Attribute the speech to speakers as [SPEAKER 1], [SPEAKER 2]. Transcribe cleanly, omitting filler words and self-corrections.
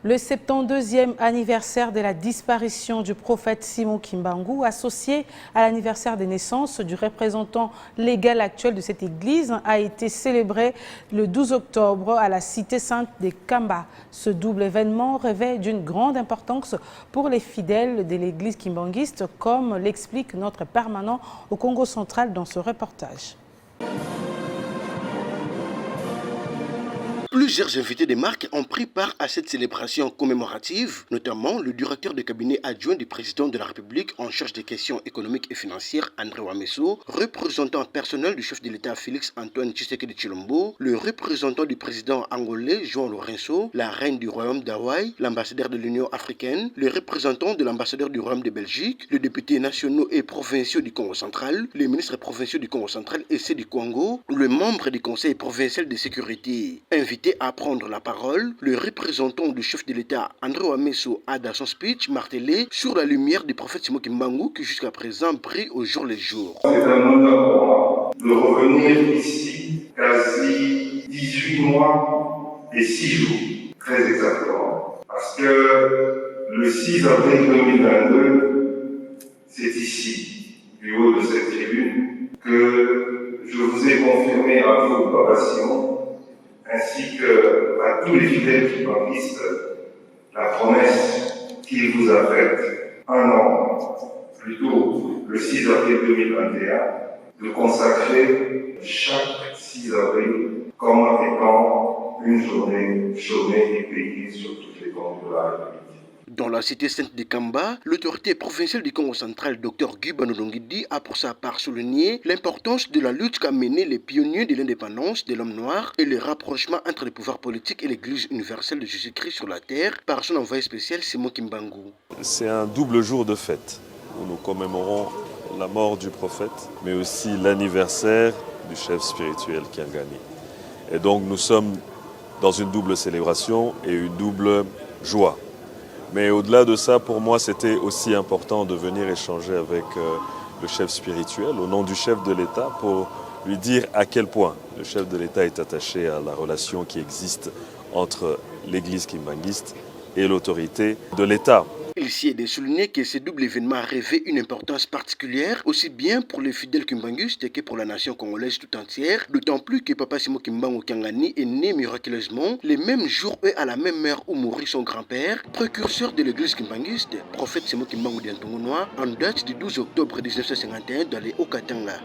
[SPEAKER 1] Le 72e anniversaire de la disparition du prophète Simon Kimbangu, associé à l'anniversaire de naissance du représentant légal actuel de cette église, a été célébré le 12 octobre à la cité sainte de Kamba. Ce double événement revêt d'une grande importance pour les fidèles de l'église kimbanguiste, comme l'explique notre permanent au Congo central dans ce reportage.
[SPEAKER 2] Plusieurs invités des marques ont pris part à cette célébration commémorative, notamment le directeur de cabinet adjoint du président de la République en charge des questions économiques et financières, André Wameso, représentant personnel du chef de l'État Félix Antoine Tshisekedi Tshilombo, le représentant du président angolais João Lourenço, la reine du royaume d'Hawaï, l'ambassadeur de l'Union africaine, le représentant de l'ambassadeur du royaume de Belgique, les députés nationaux et provinciaux du Congo central, les ministres provinciaux du Congo central et ceux du Congo, le membre du conseil provincial de sécurité. Invité à prendre la parole, le représentant du chef de l'État, André Wameso, a dans son speech martelé sur la lumière du prophète Simon Kimbangu qui jusqu'à présent brille au jour le jour.
[SPEAKER 3] C'est un honneur pour moi de revenir ici quasi 18 mois et 6 jours, très exactement. Parce que le 6 avril 2022, c'est ici, du haut de cette tribune, que je vous ai confirmé à vos approbations ainsi qu'à tous les fidèles kimbanguistes, la promesse qu'il vous a faite un an plus tôt, le 6 avril 2021, de consacrer chaque 6 avril comme étant une journée chômée et payée sur toutes les comptes de la République.
[SPEAKER 2] Dans la cité sainte de Kamba, l'autorité provinciale du Congo central, Dr Guy Banodongidi, a pour sa part souligné l'importance de la lutte qu'a menée les pionniers de l'indépendance de l'homme noir et le rapprochement entre les pouvoirs politiques et l'Église universelle de Jésus-Christ sur la terre par son envoyé spécial Simon Kimbangu.
[SPEAKER 4] C'est un double jour de fête où nous commémorons la mort du prophète, mais aussi l'anniversaire du chef spirituel Kiangani. Et donc nous sommes dans une double célébration et une double joie. Mais au-delà de ça, pour moi, c'était aussi important de venir échanger avec le chef spirituel au nom du chef de l'État pour lui dire à quel point le chef de l'État est attaché à la relation qui existe entre l'église kimbanguiste et l'autorité de l'État.
[SPEAKER 2] Il s'y est de souligner que ce double événement revêt une importance particulière, aussi bien pour les fidèles kimbanguistes que pour la nation congolaise tout entière, d'autant plus que Papa Simon Kimbangu Kiangani est né miraculeusement les mêmes jours et à la même heure où mourit son grand-père, précurseur de l'église kimbanguiste, prophète Simon Kimbangu d'Antongonois, en date du 12 octobre 1951 dans les Hauts-Katanga.